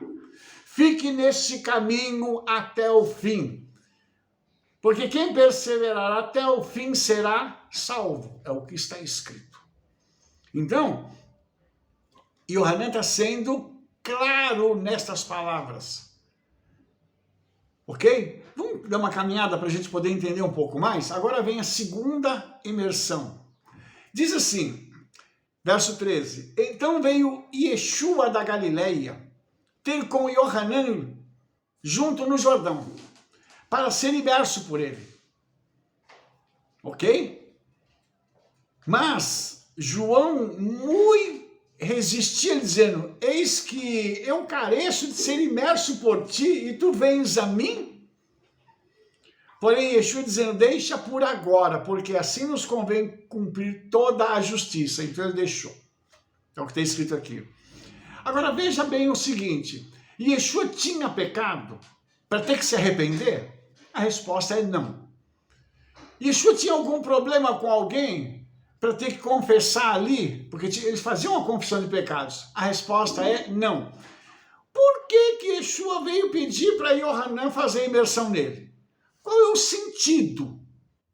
Fique nesse caminho até o fim. Porque quem perseverar até o fim será salvo. É o que está escrito. Então, Yohanan está sendo claro nestas palavras. Ok? Vamos dar uma caminhada para a gente poder entender um pouco mais? Agora vem a segunda imersão. Diz assim, verso 13. Então veio Yeshua da Galileia ter com Yohanan junto no Jordão, para ser imerso por ele. Ok? Mas João muito resistia, dizendo, eis que eu careço de ser imerso por ti, e tu vens a mim? Porém, Yeshua dizendo, deixa por agora, porque assim nos convém cumprir toda a justiça. Então ele deixou. É o que está escrito aqui. Agora veja bem o seguinte, Yeshua tinha pecado para ter que se arrepender? A resposta é não. Yeshua tinha algum problema com alguém para ter que confessar ali, porque eles faziam uma confissão de pecados? A resposta é não. Por que Yeshua veio pedir para Yohanan fazer a imersão nele? Qual é o sentido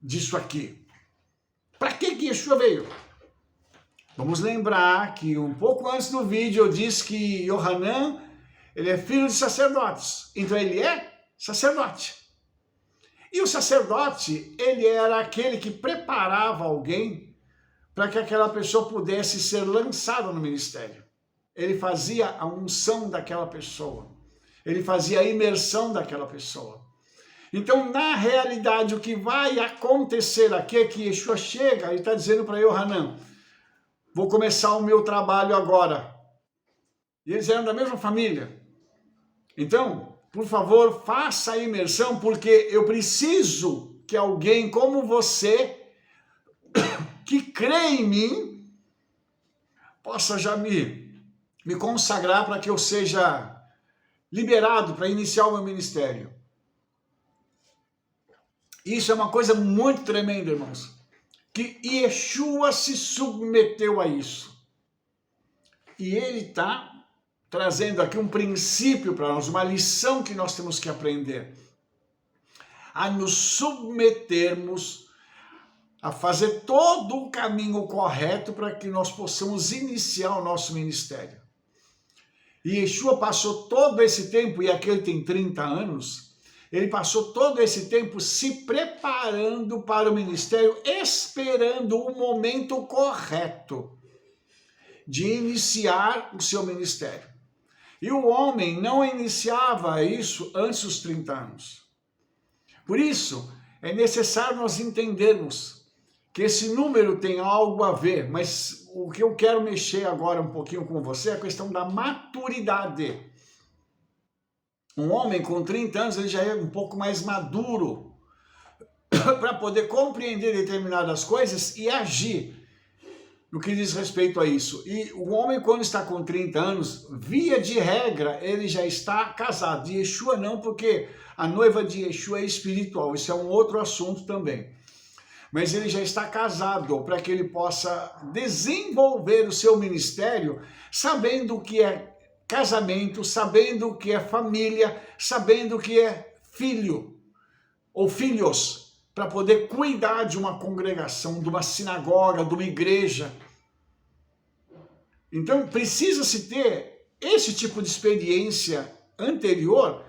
disso aqui? Para que Yeshua veio? Vamos lembrar que um pouco antes do vídeo eu disse que Yohanan, ele é filho de sacerdotes, então ele é sacerdote. E o sacerdote, ele era aquele que preparava alguém para que aquela pessoa pudesse ser lançada no ministério. Ele fazia a unção daquela pessoa. Ele fazia a imersão daquela pessoa. Então, na realidade, o que vai acontecer aqui é que Yeshua chega e está dizendo para Yohanan, vou começar o meu trabalho agora. E eles eram da mesma família. Então, por favor, faça a imersão, porque eu preciso que alguém como você, que crê em mim, possa já me consagrar para que eu seja liberado para iniciar o meu ministério. Isso é uma coisa muito tremenda, irmãos, que Yeshua se submeteu a isso. E ele está trazendo aqui um princípio para nós, uma lição que nós temos que aprender. A nos submetermos, a fazer todo o caminho correto para que nós possamos iniciar o nosso ministério. E Yeshua passou todo esse tempo, e aqui ele tem 30 anos, ele passou todo esse tempo se preparando para o ministério, esperando o momento correto de iniciar o seu ministério. E o homem não iniciava isso antes dos 30 anos. Por isso, é necessário nós entendermos que esse número tem algo a ver, mas o que eu quero mexer agora um pouquinho com você é a questão da maturidade. Um homem com 30 anos, ele já é um pouco mais maduro para poder compreender determinadas coisas e agir no que diz respeito a isso. E o homem, quando está com 30 anos, via de regra, ele já está casado. De Yeshua não, porque a noiva de Yeshua é espiritual, isso é um outro assunto também. Mas ele já está casado para que ele possa desenvolver o seu ministério sabendo o que é casamento, sabendo o que é família, sabendo o que é filho ou filhos, para poder cuidar de uma congregação, de uma sinagoga, de uma igreja. Então precisa-se ter esse tipo de experiência anterior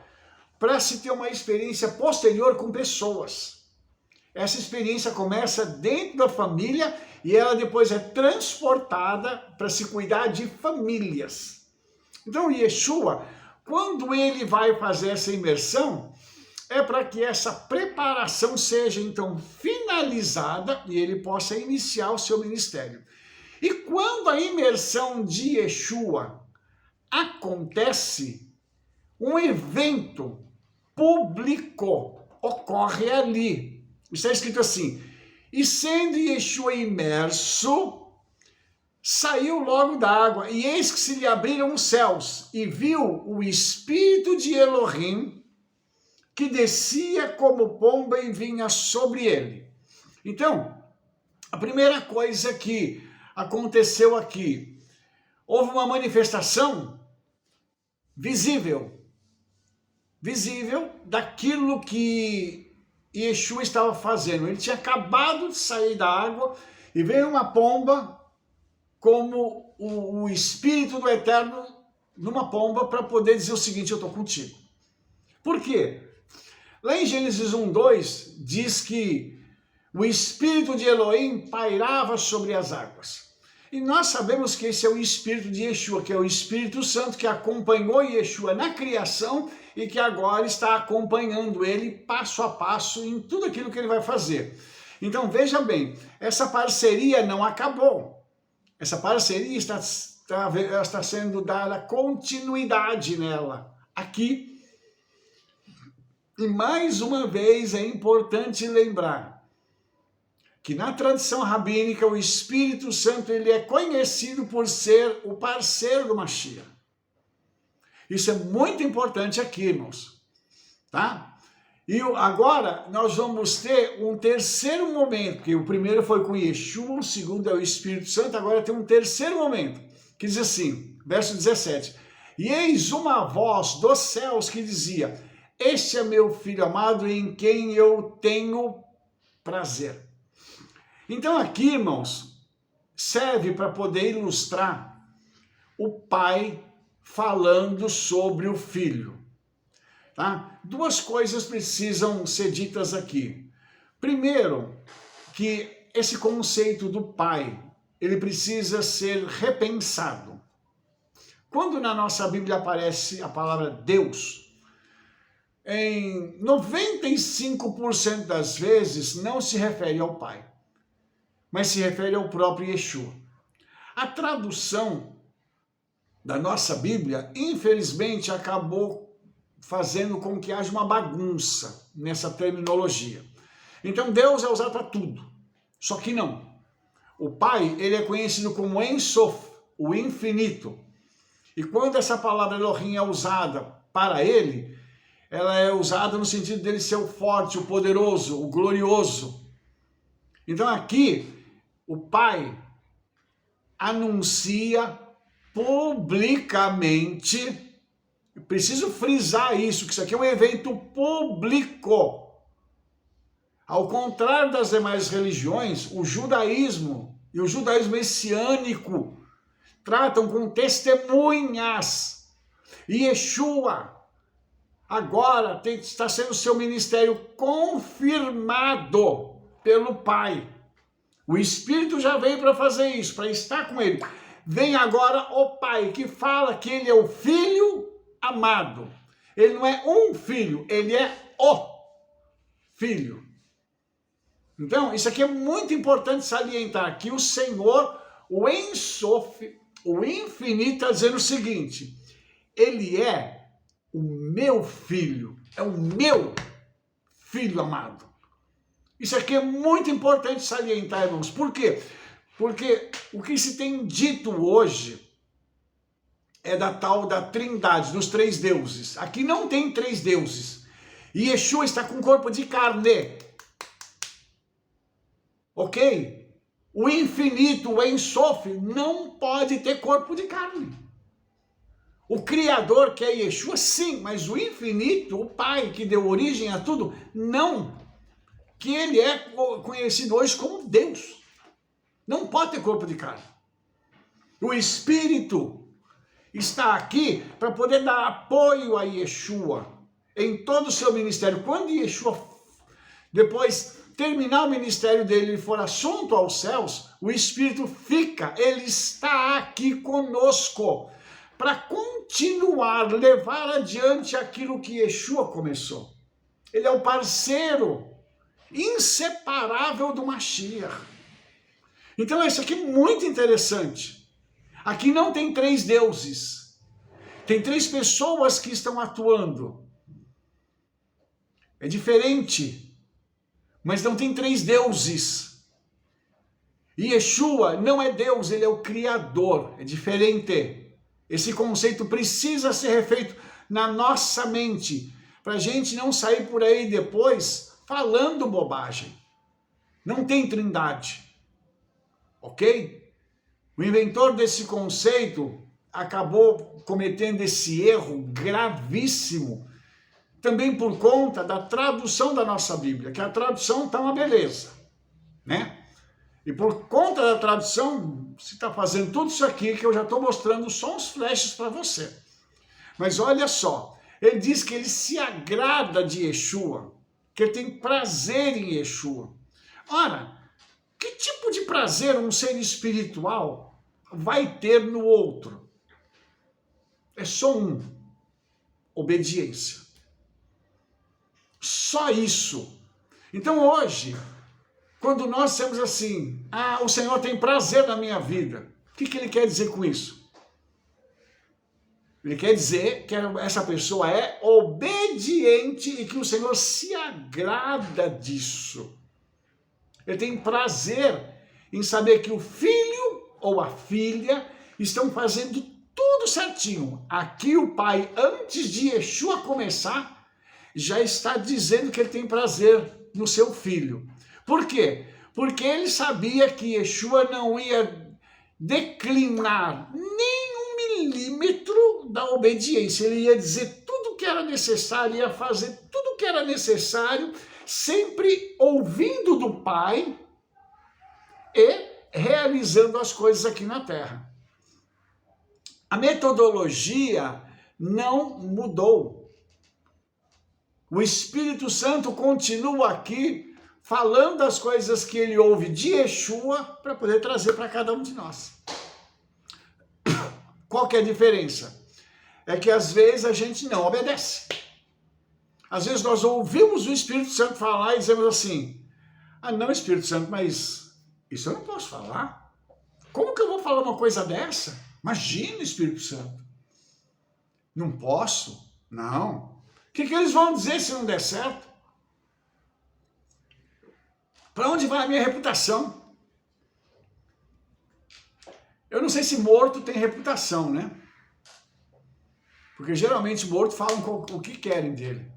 para se ter uma experiência posterior com pessoas. Essa experiência começa dentro da família e ela depois é transportada para se cuidar de famílias. Então Yeshua, quando ele vai fazer essa imersão, é para que essa preparação seja então finalizada e ele possa iniciar o seu ministério. E quando a imersão de Yeshua acontece, um evento público ocorre ali. Está escrito assim: e sendo Yeshua imerso, saiu logo da água, e eis que se lhe abriram os céus, e viu o Espírito de Elohim, que descia como pomba e vinha sobre ele. Então, a primeira coisa que aconteceu aqui, houve uma manifestação visível daquilo que Yeshua estava fazendo. Ele tinha acabado de sair da água e veio uma pomba como o Espírito do Eterno numa pomba para poder dizer o seguinte: eu estou contigo. Por quê? Lá em Gênesis 1:2 diz que o Espírito de Elohim pairava sobre as águas. E nós sabemos que esse é o Espírito de Yeshua, que é o Espírito Santo que acompanhou Yeshua na criação e que agora está acompanhando ele passo a passo em tudo aquilo que ele vai fazer. Então veja bem, essa parceria não acabou. Essa parceria está sendo dada continuidade nela, aqui. E mais uma vez é importante lembrar que na tradição rabínica o Espírito Santo ele é conhecido por ser o parceiro do Mashiach. Isso é muito importante aqui, irmãos. Tá? E agora nós vamos ter um terceiro momento, que o primeiro foi com Yeshua, o segundo é o Espírito Santo, agora tem um terceiro momento, que diz assim, verso 17: e eis uma voz dos céus que dizia: este é meu filho amado em quem eu tenho prazer. Então aqui, irmãos, serve para poder ilustrar o pai falando sobre o filho. Tá? Duas coisas precisam ser ditas aqui. Primeiro, que esse conceito do pai, ele precisa ser repensado. Quando na nossa Bíblia aparece a palavra Deus, em 95% das vezes não se refere ao pai, mas se refere ao próprio Yeshua. A tradução da nossa Bíblia, infelizmente, acabou fazendo com que haja uma bagunça nessa terminologia. Então Deus é usado para tudo, só que não. O Pai, ele é conhecido como En Sof, o infinito. E quando essa palavra Elohim é usada para ele, ela é usada no sentido dele ser o forte, o poderoso, o glorioso. Então aqui, o Pai anuncia publicamente, eu preciso frisar isso, que isso aqui é um evento público. Ao contrário das demais religiões, o judaísmo e o judaísmo messiânico tratam com testemunhas E Yeshua agora está sendo seu ministério confirmado pelo Pai. O Espírito já veio para fazer isso, para estar com ele. Vem agora o Pai, que fala que ele é o Filho amado. Ele não é um filho, ele é o Filho. Então, isso aqui é muito importante salientar, que o Senhor, o Ensof, o infinito, está dizendo o seguinte: ele é o meu filho, é o meu filho amado. Isso aqui é muito importante salientar, irmãos. Por quê? Porque o que se tem dito hoje é da tal da trindade, dos três deuses. Aqui não tem três deuses. E Yeshua está com corpo de carne. Ok? O infinito, o Ensof, não pode ter corpo de carne. O Criador, que é Yeshua, sim, mas o infinito, o Pai, que deu origem a tudo, não. Que ele é conhecido hoje como Deus. Não pode ter corpo de carne. O Espírito está aqui para poder dar apoio a Yeshua em todo o seu ministério. Quando Yeshua, depois terminar o ministério dele e for assunto aos céus, o Espírito fica, ele está aqui conosco para continuar, levar adiante aquilo que Yeshua começou. Ele é o parceiro inseparável do Mashiach. Então isso aqui é muito interessante. Aqui não tem três deuses. Tem três pessoas que estão atuando. É diferente. Mas não tem três deuses. E Yeshua não é Deus, ele é o Criador. É diferente. Esse conceito precisa ser refeito na nossa mente, para a gente não sair por aí depois falando bobagem. Não tem trindade. Ok? O inventor desse conceito acabou cometendo esse erro gravíssimo, também por conta da tradução da nossa Bíblia, que a tradução está uma beleza, né? E por conta da tradução, se está fazendo tudo isso aqui, que eu já estou mostrando só uns flashes para você. Mas olha só, ele diz que ele se agrada de Yeshua, que ele tem prazer em Yeshua. Ora, que tipo de prazer um ser espiritual vai ter no outro? É só um: obediência. Só isso. Então hoje, quando nós temos assim, o Senhor tem prazer na minha vida, o que ele quer dizer com isso? Ele quer dizer que essa pessoa é obediente e que o Senhor se agrada disso. Ele tem prazer em saber que o filho ou a filha estão fazendo tudo certinho. Aqui o pai, antes de Yeshua começar, já está dizendo que ele tem prazer no seu filho. Por quê? Porque ele sabia que Yeshua não ia declinar nem um milímetro da obediência. Ele ia dizer tudo que era necessário, ia fazer tudo que era necessário, sempre ouvindo do Pai e realizando as coisas aqui na terra. A metodologia não mudou. O Espírito Santo continua aqui falando as coisas que ele ouve de Yeshua para poder trazer para cada um de nós. Qual que é a diferença? É que às vezes a gente não obedece. Às vezes nós ouvimos o Espírito Santo falar e dizemos assim: não, Espírito Santo, mas isso eu não posso falar. Como que eu vou falar uma coisa dessa? Imagina, Espírito Santo. Não posso? Não. O que eles vão dizer se não der certo? Para onde vai a minha reputação? Eu não sei se morto tem reputação, né? Porque geralmente morto falam o que querem dele.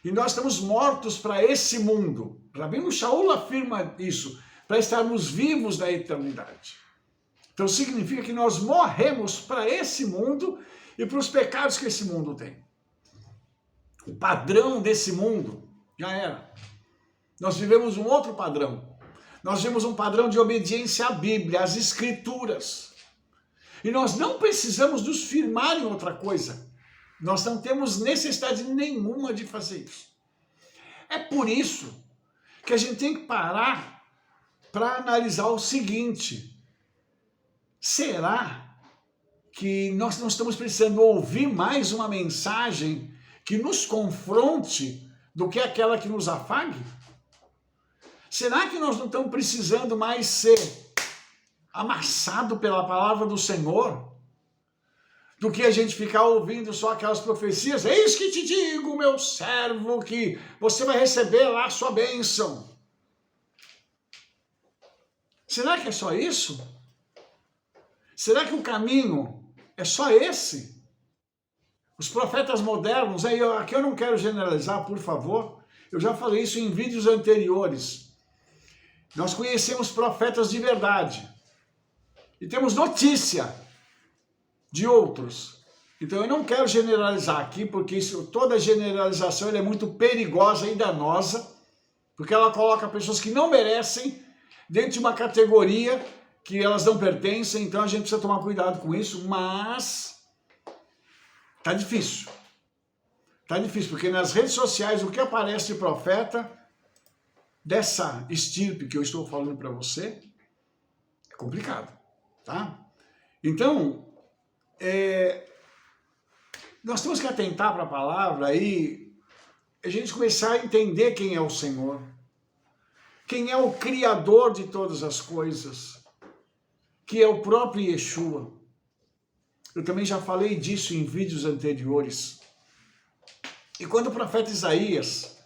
E nós estamos mortos para esse mundo. Rabino Shaul afirma isso, para estarmos vivos na eternidade. Então significa que nós morremos para esse mundo e para os pecados que esse mundo tem. O padrão desse mundo já era. Nós vivemos um outro padrão. Nós vivemos um padrão de obediência à Bíblia, às Escrituras. E nós não precisamos nos firmar em outra coisa. Nós não temos necessidade nenhuma de fazer isso. É por isso que a gente tem que parar para analisar o seguinte: será que nós não estamos precisando ouvir mais uma mensagem que nos confronte do que aquela que nos afague? Será que nós não estamos precisando mais ser amassado pela palavra do Senhor do que a gente ficar ouvindo só aquelas profecias? Eis que te digo, meu servo, que você vai receber lá a sua bênção. Será que é só isso? Será que o caminho é só esse? Os profetas modernos, aqui eu não quero generalizar, por favor, eu já falei isso em vídeos anteriores. Nós conhecemos profetas de verdade e temos notícia de outros. Então eu não quero generalizar aqui, porque toda generalização é muito perigosa e danosa, porque ela coloca pessoas que não merecem dentro de uma categoria que elas não pertencem, então a gente precisa tomar cuidado com isso, mas tá difícil. Tá difícil, porque nas redes sociais o que aparece de profeta dessa estirpe que eu estou falando para você é complicado, tá? Então, nós temos que atentar para a palavra e a gente começar a entender quem é o Senhor, quem é o Criador de todas as coisas, que é o próprio Yeshua. Eu também já falei disso em vídeos anteriores. E quando o profeta Isaías,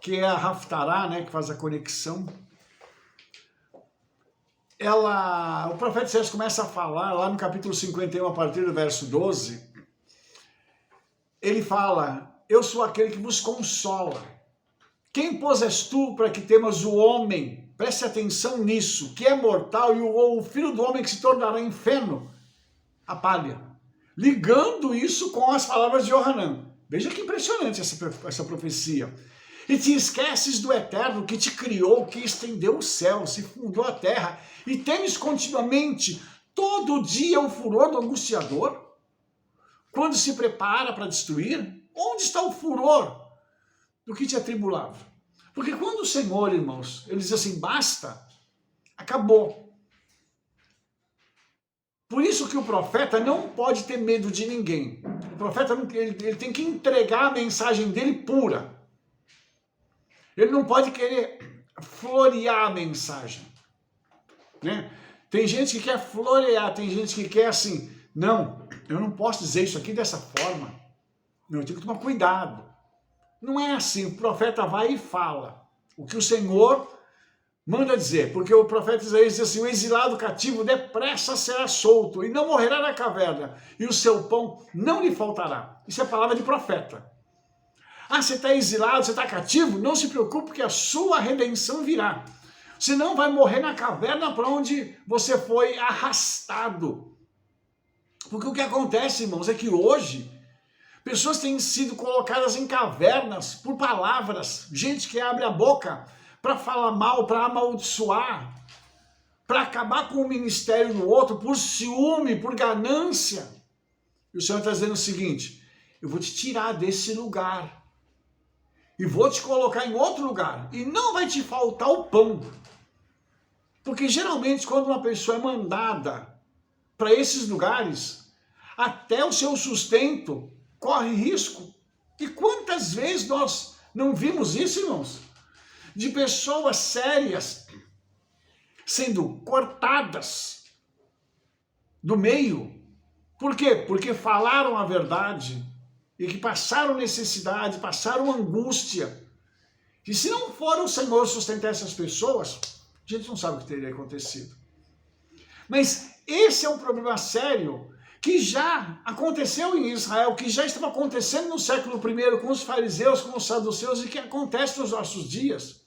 que é a Haftará, né, que faz a conexão, o profeta Isaías começa a falar, lá no capítulo 51, a partir do verso 12, ele fala: eu sou aquele que vos consola. Quem pôs és tu para que temas o homem? Preste atenção nisso, que é mortal, e o filho do homem que se tornará em feno, a palha. Ligando isso com as palavras de Yohanan. Veja que impressionante essa profecia. E te esqueces do Eterno que te criou, que estendeu o céu, se fundou a terra, e temes continuamente todo dia o furor do angustiador? Quando se prepara para destruir, onde está o furor do que te atribulava? Porque quando o Senhor, irmãos, ele diz assim, basta, acabou. Por isso que o profeta não pode ter medo de ninguém. O profeta ele tem que entregar a mensagem dele pura. Ele não pode querer florear a mensagem, né? Tem gente que quer florear, tem gente que quer assim, não, eu não posso dizer isso aqui dessa forma. Não, eu tenho que tomar cuidado. Não é assim, o profeta vai e fala o que o Senhor manda dizer, porque o profeta Isaías diz assim, o exilado cativo depressa será solto e não morrerá na caverna, e o seu pão não lhe faltará. Isso é palavra de profeta. Ah, você está exilado, você está cativo? Não se preocupe, porque a sua redenção virá. Você não vai morrer na caverna para onde você foi arrastado. Porque o que acontece, irmãos, é que hoje pessoas têm sido colocadas em cavernas por palavras. Gente que abre a boca para falar mal, para amaldiçoar, para acabar com o ministério do outro, por ciúme, por ganância. E o Senhor está dizendo o seguinte, eu vou te tirar desse lugar e vou te colocar em outro lugar, e não vai te faltar o pão. Porque geralmente quando uma pessoa é mandada para esses lugares, até o seu sustento corre risco. E quantas vezes nós não vimos isso, irmãos? De pessoas sérias sendo cortadas do meio. Por quê? Porque falaram a verdade e que passaram necessidade, passaram angústia. E se não for o Senhor sustentar essas pessoas, a gente não sabe o que teria acontecido. Mas esse é um problema sério que já aconteceu em Israel, que já estava acontecendo no século I com os fariseus, com os saduceus, e que acontece nos nossos dias.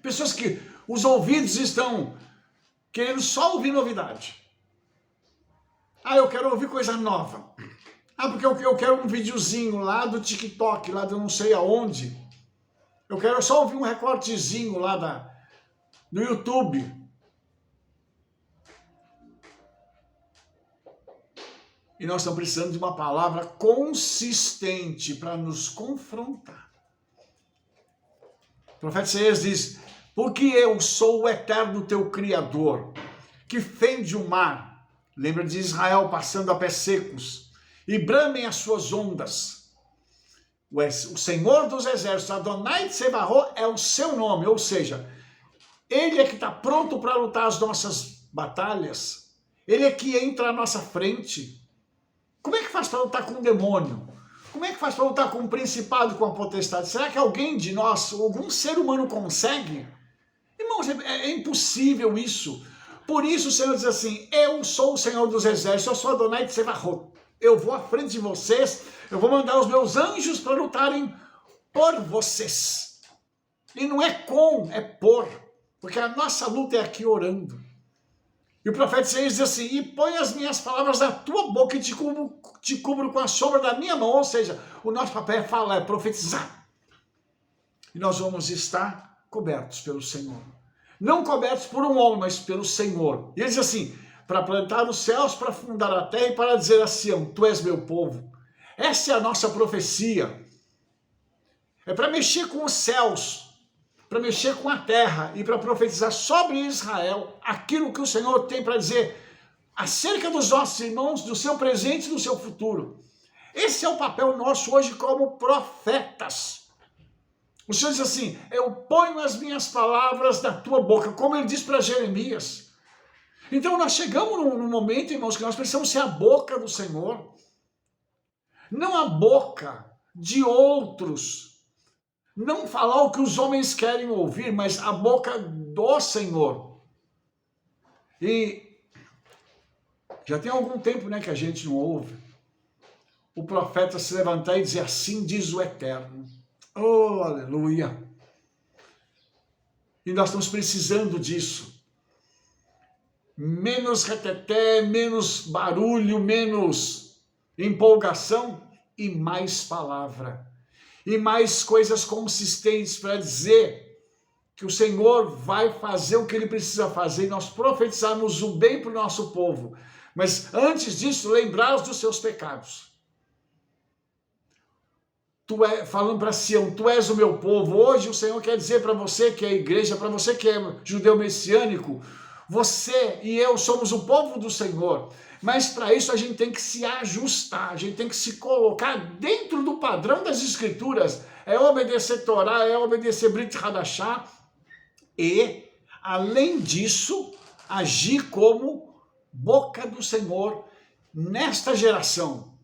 Pessoas que os ouvidos estão querendo só ouvir novidade. Ah, eu quero ouvir coisa nova. Ah, porque eu quero um videozinho lá do TikTok, lá de não sei aonde. Eu quero só ouvir um recortezinho lá no YouTube. E nós estamos precisando de uma palavra consistente para nos confrontar. O profeta Isaías diz: porque eu sou o eterno teu Criador, que fende o mar. Lembra de Israel passando a pés secos, e bramem as suas ondas. O Senhor dos Exércitos, Adonai Tsebaot, é o seu nome, ou seja, Ele é que está pronto para lutar as nossas batalhas. Ele é que entra à nossa frente. Como é que faz para lutar com um demônio? Como é que faz para lutar com um principado, com a potestade? Será que alguém de nós, algum ser humano consegue? Irmãos, é impossível isso. Por isso o Senhor diz assim: eu sou o Senhor dos Exércitos, eu sou Adonai Tsebaot. Eu vou à frente de vocês, eu vou mandar os meus anjos para lutarem por vocês. E não é com, é por. Porque a nossa luta é aqui orando. E o profeta Isaías diz assim: e põe as minhas palavras na tua boca e te cubro com a sombra da minha mão. Ou seja, o nosso papel é falar, é profetizar. E nós vamos estar cobertos pelo Senhor. Não cobertos por um homem, mas pelo Senhor. E ele diz assim: para plantar os céus, para fundar a terra e para dizer a Sião: tu és meu povo. Essa é a nossa profecia. É para mexer com os céus, para mexer com a terra e para profetizar sobre Israel aquilo que o Senhor tem para dizer acerca dos nossos irmãos, do seu presente e do seu futuro. Esse é o papel nosso hoje como profetas. O Senhor diz assim: eu ponho as minhas palavras na tua boca, como ele diz para Jeremias. Então nós chegamos num momento, irmãos, que nós precisamos ser a boca do Senhor. Não a boca de outros. Não falar o que os homens querem ouvir, mas a boca do Senhor. E já tem algum tempo, né, que a gente não ouve o profeta se levantar e dizer: assim diz o Eterno. Oh, aleluia! E nós estamos precisando disso. Menos reteté, menos barulho, menos empolgação e mais palavra. E mais coisas consistentes para dizer que o Senhor vai fazer o que Ele precisa fazer e nós profetizarmos o bem para o nosso povo. Mas antes disso, lembrar dos seus pecados. Falando para Sião: tu és o meu povo. Hoje o Senhor quer dizer para você que é a igreja, para você que é judeu messiânico, você e eu somos o povo do Senhor. Mas para isso a gente tem que se ajustar, a gente tem que se colocar dentro do padrão das Escrituras. É obedecer Torá, é obedecer Brit Hadashah e, além disso, agir como boca do Senhor nesta geração.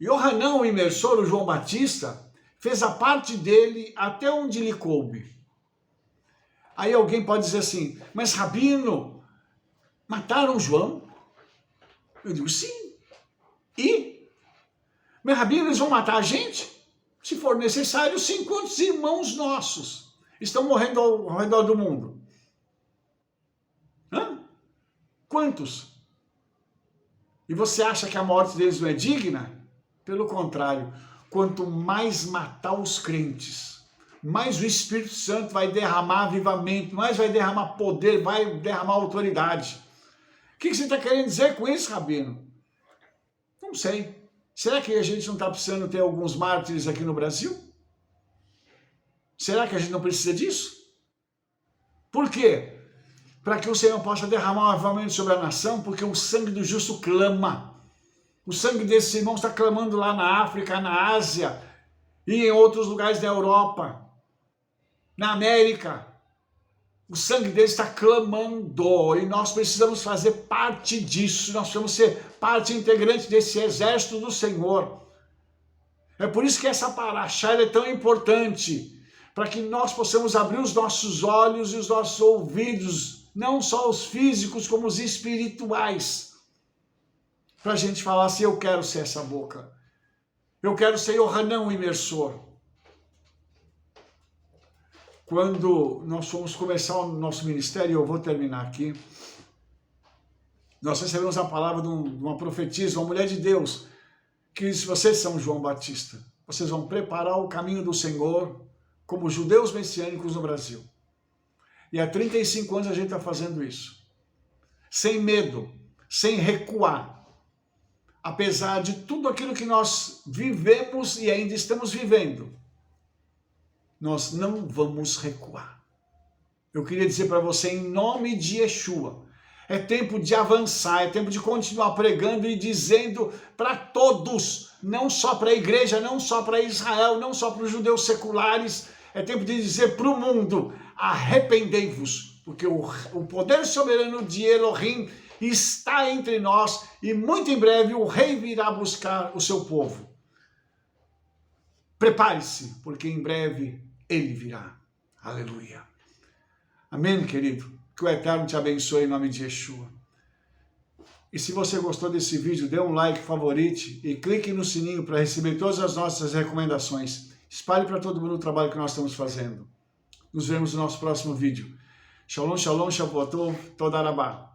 Yohanan, o imersor, o João Batista, fez a parte dele até onde lhe coube. Aí alguém pode dizer assim: mas Rabino, mataram João? Eu digo: sim. E? Mas Rabino, eles vão matar a gente? Se for necessário, sim. Quantos irmãos nossos estão morrendo ao redor do mundo? Hã? Quantos? E você acha que a morte deles não é digna? Pelo contrário, quanto mais matar os crentes, mais o Espírito Santo vai derramar avivamento, mais vai derramar poder, vai derramar autoridade. O que você está querendo dizer com isso, Rabino? Não sei. Será que a gente não está precisando ter alguns mártires aqui no Brasil? Será que a gente não precisa disso? Por quê? Para que o Senhor possa derramar um avivamento sobre a nação, porque o sangue do justo clama. O sangue desses irmãos está clamando lá na África, na Ásia e em outros lugares da Europa, na América. O sangue deles está clamando e nós precisamos fazer parte disso. Nós precisamos ser parte integrante desse exército do Senhor. É por isso que essa paraxá é tão importante, para que nós possamos abrir os nossos olhos e os nossos ouvidos, não só os físicos, como os espirituais, para a gente falar assim: eu quero ser essa boca. Eu quero ser Yohanan, o imersor. Quando nós fomos começar o nosso ministério, eu vou terminar aqui, nós recebemos a palavra de uma profetisa, uma mulher de Deus, que disse: vocês são João Batista, vocês vão preparar o caminho do Senhor como judeus messiânicos no Brasil. E há 35 anos a gente está fazendo isso, sem medo, sem recuar. apesar de tudo aquilo que nós vivemos e ainda estamos vivendo, nós não vamos recuar. Eu queria dizer para você, em nome de Yeshua, é tempo de avançar, é tempo de continuar pregando e dizendo para todos, não só para a igreja, não só para Israel, não só para os judeus seculares, é tempo de dizer para o mundo, arrependei-vos, porque o poder soberano de Elohim está entre nós e muito em breve o rei virá buscar o seu povo. Prepare-se, porque em breve ele virá. Aleluia. Amém, querido? Que o Eterno te abençoe em nome de Yeshua. E se você gostou desse vídeo, dê um like, favorite e clique no sininho para receber todas as nossas recomendações. Espalhe para todo mundo o trabalho que nós estamos fazendo. Nos vemos no nosso próximo vídeo. Shalom, shalom, shavuot tov, toda rabá.